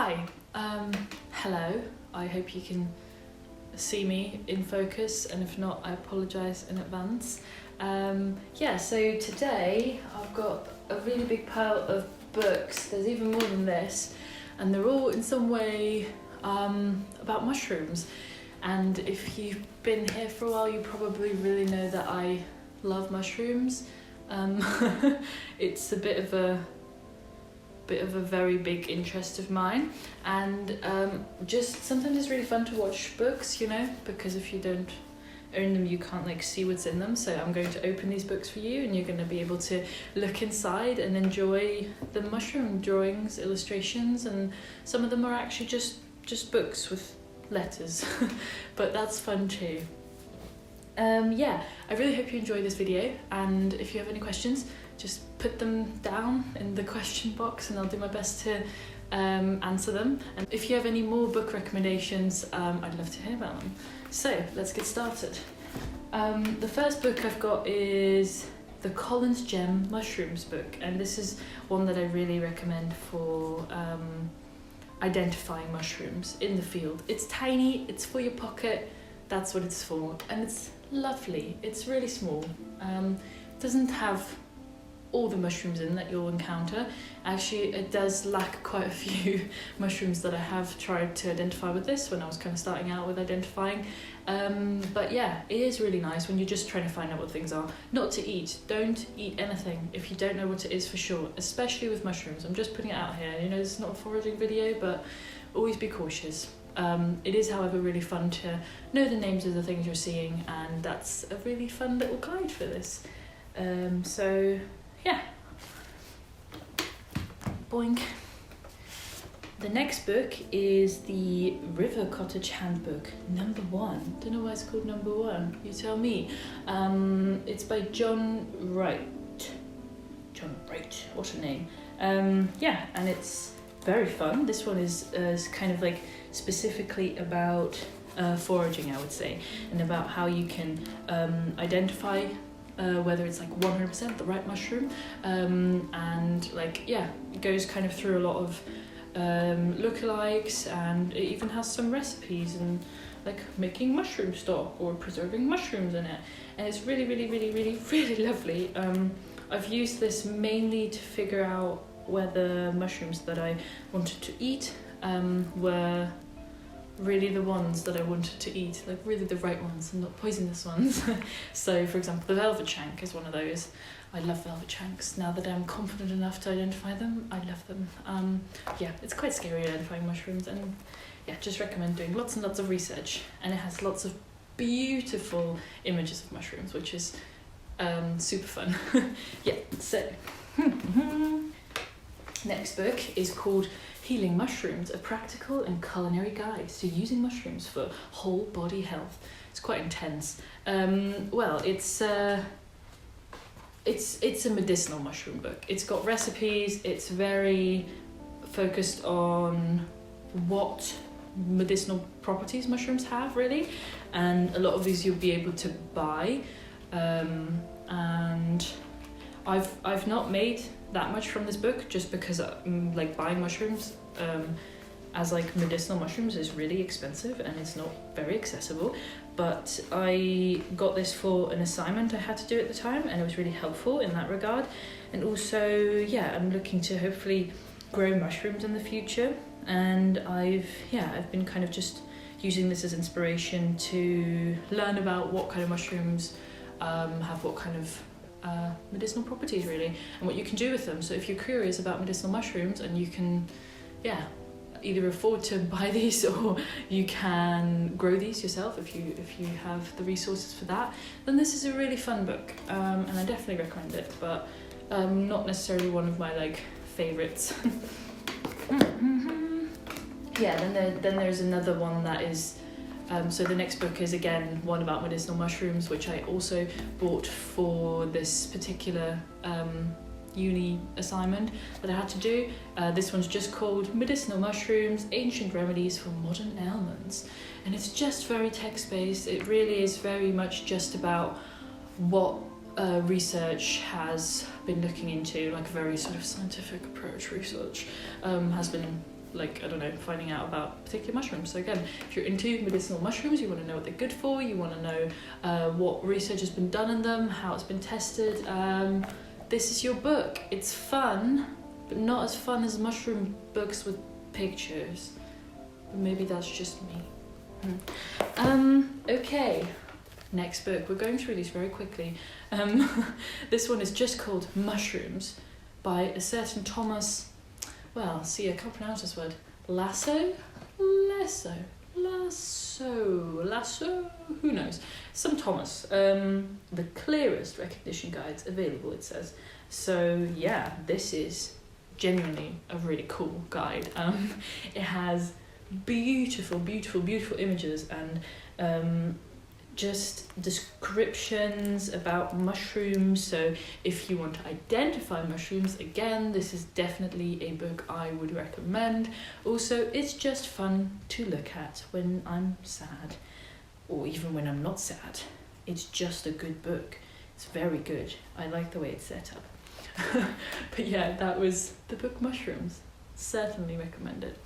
Hi, hello. I hope you can see me in focus, and if not, I apologise in advance. So today I've got a really big pile of books. There's even more than this, and they're all in some way about mushrooms. And if you've been here for a while, you probably really know that I love mushrooms. It's a bit of a very big interest of mine, and just sometimes it's really fun to watch books, because if you don't own them, you can't see what's in them. So I'm going to open these books for you, and you're going to be able to look inside and enjoy the mushroom drawings, illustrations, and some of them are actually just books with letters, but that's fun too. I really hope you enjoy this video, and if you have any questions, just put them down in the question box and I'll do my best to answer them. And if you have any more book recommendations, I'd love to hear about them. So let's get started. The first book I've got is the Collins Gem Mushrooms book, and this is one that I really recommend for identifying mushrooms in the field. It's tiny, it's for your pocket, that's what it's for, and it's lovely. It's really small. It doesn't have all the mushrooms in that you'll encounter. Actually, it does lack quite a few mushrooms that I have tried to identify with this when I was kind of starting out with identifying. But yeah, it is really nice when you're just trying to find out what things are. Not to eat. Don't eat anything if you don't know what it is for sure, especially with mushrooms. I'm just putting it out here. It's not a foraging video, but always be cautious. It is, however, really fun to know the names of the things you're seeing, and that's a really fun little guide for this. Yeah. Boink. The next book is the River Cottage Handbook, number 1. Don't know why it's called number 1. You tell me. It's by John Wright. John Wright, what a name. And it's very fun. This one is kind of specifically about foraging, I would say, and about how you can identify whether it's 100% the right mushroom, and it goes kind of through a lot of lookalikes, and it even has some recipes and making mushroom stock or preserving mushrooms in it, and it's really, really, really, really, really lovely. I've used this mainly to figure out whether mushrooms that I wanted to eat were really the ones that I wanted to eat, really the right ones and not poisonous ones. So for example, the velvet shank is one of those. I love velvet shanks. Now that I'm confident enough to identify them, I love them. It's quite scary identifying mushrooms, and just recommend doing lots and lots of research. And it has lots of beautiful images of mushrooms, which is super fun. Next book is called Healing Mushrooms, a practical and culinary guide to using mushrooms for whole body health. It's quite intense. It's a medicinal mushroom book. It's got recipes. It's very focused on what medicinal properties mushrooms have, really, and a lot of these you'll be able to buy. And I've not made that much from this book, just because buying mushrooms as medicinal mushrooms is really expensive and it's not very accessible. But I got this for an assignment I had to do at the time, and it was really helpful in that regard. And also, I'm looking to hopefully grow mushrooms in the future, and I've been kind of just using this as inspiration to learn about what kind of mushrooms have what kind of medicinal properties, really, and what you can do with them. So if you're curious about medicinal mushrooms, and you can either afford to buy these, or you can grow these yourself if you have the resources for that, then this is a really fun book, and I definitely recommend it, but not necessarily one of my favorites. Then there's another one that is so the next book is again one about medicinal mushrooms, which I also bought for this particular uni assignment that I had to do. This one's just called Medicinal Mushrooms, Ancient Remedies for Modern Ailments, and it's just very text-based. It really is very much just about what research has been looking into, a very sort of scientific approach research has been like, I don't know, finding out about particular mushrooms. So again, if you're into medicinal mushrooms, you want to know what they're good for, you want to know what research has been done on them, how it's been tested, this is your book. It's fun, but not as fun as mushroom books with pictures. But maybe that's just me. Okay, next book. We're going through these very quickly. This one is just called Mushrooms by a certain Thomas, well, see, I can't pronounce this word. Laesseo, who knows? Some Thomas. The clearest recognition guides available, it says. So yeah, this is genuinely a really cool guide. It has beautiful images and just descriptions about mushrooms. So if you want to identify mushrooms, again, this is definitely a book I would recommend. Also, it's just fun to look at when I'm sad, or even when I'm not sad. It's just a good book. It's very good. I like the way it's set up. But yeah, that was the book Mushrooms. Certainly recommend it.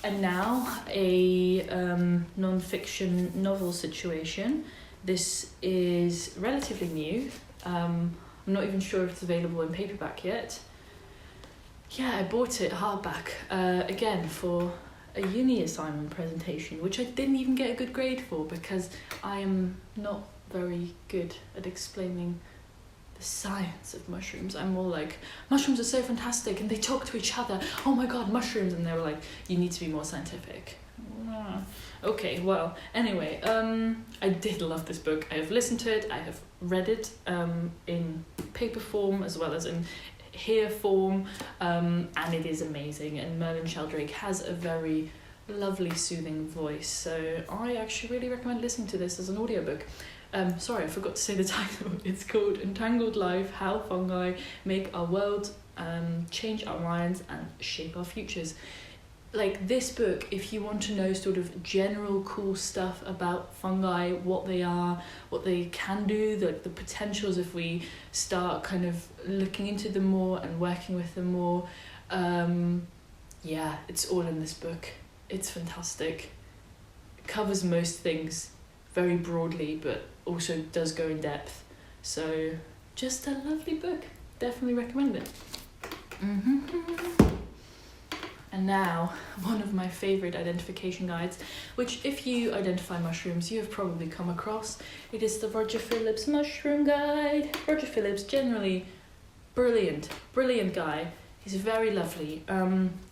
And now a non-fiction novel situation. This is relatively new. I'm not even sure if it's available in paperback yet. Yeah, I bought it hardback again for a uni assignment presentation, which I didn't even get a good grade for because I am not very good at explaining the science of mushrooms. I'm more like, mushrooms are so fantastic and they talk to each other. Oh my god, mushrooms. And they were like, you need to be more scientific. Okay, well, anyway, I did love this book. I have listened to it, I have read it in paper form as well as in hear form, and it is amazing. And Merlin Sheldrake has a very lovely, soothing voice. So I actually really recommend listening to this as an audiobook. Sorry, I forgot to say the title. It's called Entangled Life, How Fungi Make Our World, Change Our Minds and Shape Our Futures. Like, this book, if you want to know sort of general cool stuff about fungi, what they are, what they can do, the potentials if we start kind of looking into them more and working with them more, yeah, it's all in this book. It's fantastic. It covers most things very broadly, but also does go in depth. So just a lovely book. Definitely recommend it. And now, one of my favourite identification guides, which if you identify mushrooms, you have probably come across. It is the Roger Phillips Mushroom Guide. Roger Phillips, generally brilliant guy. He's very lovely.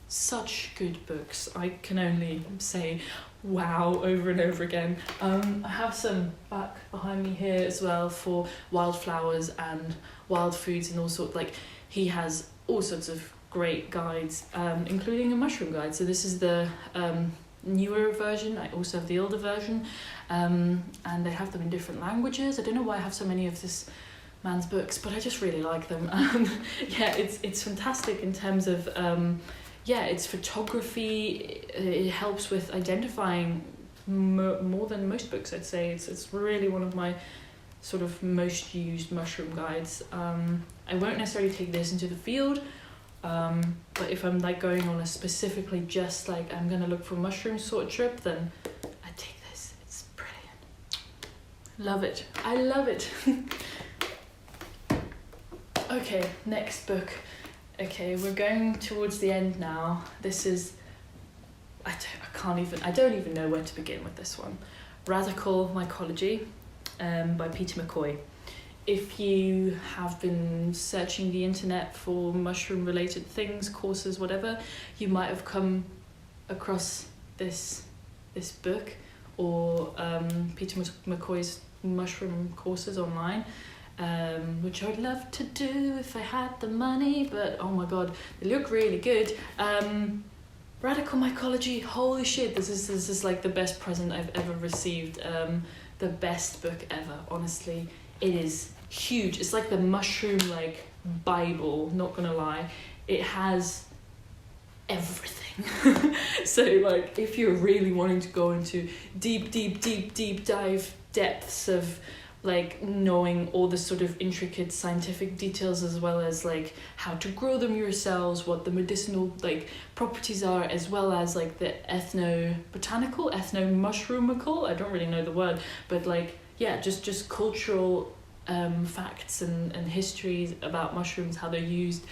Such good books. I can only say wow over and over again. I have some back behind me here as well for wildflowers and wild foods and all sorts. Like, he has all sorts of great guides, including a mushroom guide. So this is the newer version. I also have the older version, and they have them in different languages. I don't know why I have so many of this man's books, but I just really like them. Yeah, it's fantastic in terms of it's photography. It helps with identifying more than most books, I'd say. It's really one of my sort of most used mushroom guides. I won't necessarily take this into the field, but if I'm like going on a specifically just like I'm gonna look for mushrooms sort of trip, then I take this. It's brilliant. Love it. I love it. Okay, next book. Okay, we're going towards the end now. This is, I don't even know where to begin with this one. Radical Mycology by Peter McCoy. If you have been searching the internet for mushroom related things, courses, whatever, you might have come across this book or Peter McCoy's mushroom courses online. Which I would love to do if I had the money, but oh my god, they look really good. Radical Mycology, holy shit, this is like the best present I've ever received. The best book ever, honestly. It is huge. It's like the mushroom like Bible, not gonna lie. It has everything. So like if you're really wanting to go into deep dive depths of like knowing all the sort of intricate scientific details, as well as like how to grow them yourselves, what the medicinal like properties are, as well as like the ethnobotanical, ethnomushroomical, I don't really know the word, but like yeah, just cultural facts and histories about mushrooms, how they're used.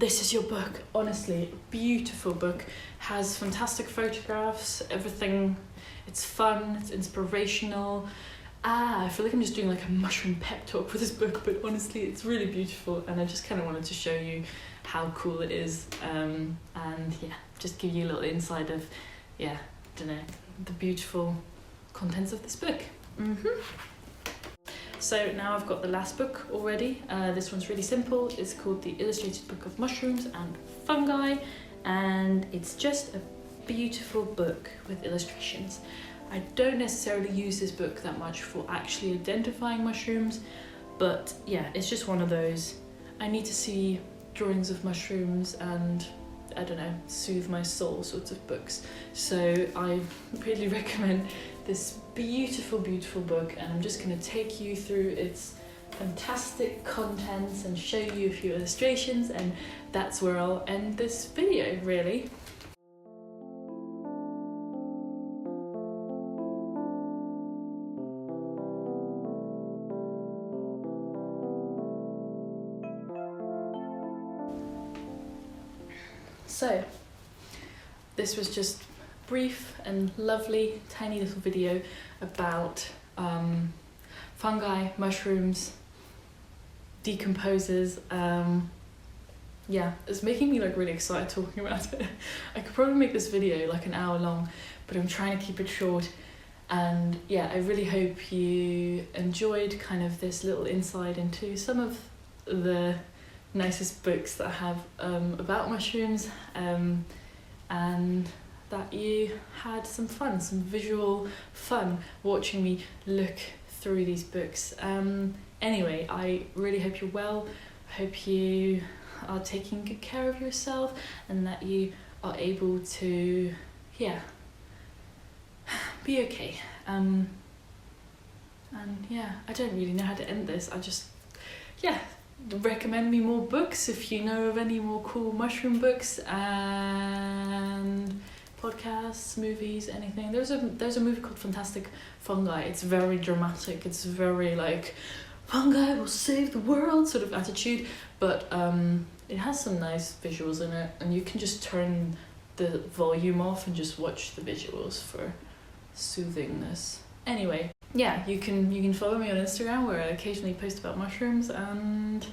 This is your book, honestly, beautiful book, has fantastic photographs, everything. It's fun, it's inspirational. I feel like I'm just doing like a mushroom pep talk for this book, but honestly it's really beautiful, and I just kind of wanted to show you how cool it is, and yeah, just give you a little insight of, yeah, I don't know, the beautiful contents of this book. So now I've got the last book already. This one's really simple. It's called The Illustrated Book of Mushrooms and Fungi, and it's just a beautiful book with illustrations. I don't necessarily use this book that much for actually identifying mushrooms, but yeah, it's just one of those, I need to see drawings of mushrooms and, I don't know, soothe my soul sorts of books. So I really recommend this beautiful, beautiful book, and I'm just going to take you through its fantastic contents and show you a few illustrations, and that's where I'll end this video, really. So, this was just brief and lovely, tiny little video about fungi, mushrooms, decomposers. Yeah, it's making me like really excited talking about it. I could probably make this video like an hour long, but I'm trying to keep it short. And yeah, I really hope you enjoyed kind of this little insight into some of the nicest books that I have about mushrooms, and that you had some fun, some visual fun watching me look through these books. Anyway, I really hope you're well. I hope you are taking good care of yourself, and that you are able to, yeah, be okay. And yeah, I don't really know how to end this. I just, yeah, recommend me more books if you know of any more cool mushroom books, and podcasts, movies, anything. There's a movie called Fantastic Fungi. It's very dramatic. It's very like fungi will save the world sort of attitude, but it has some nice visuals in it, and you can just turn the volume off and just watch the visuals for soothingness. Anyway, yeah, you can follow me on Instagram, where I occasionally post about mushrooms, and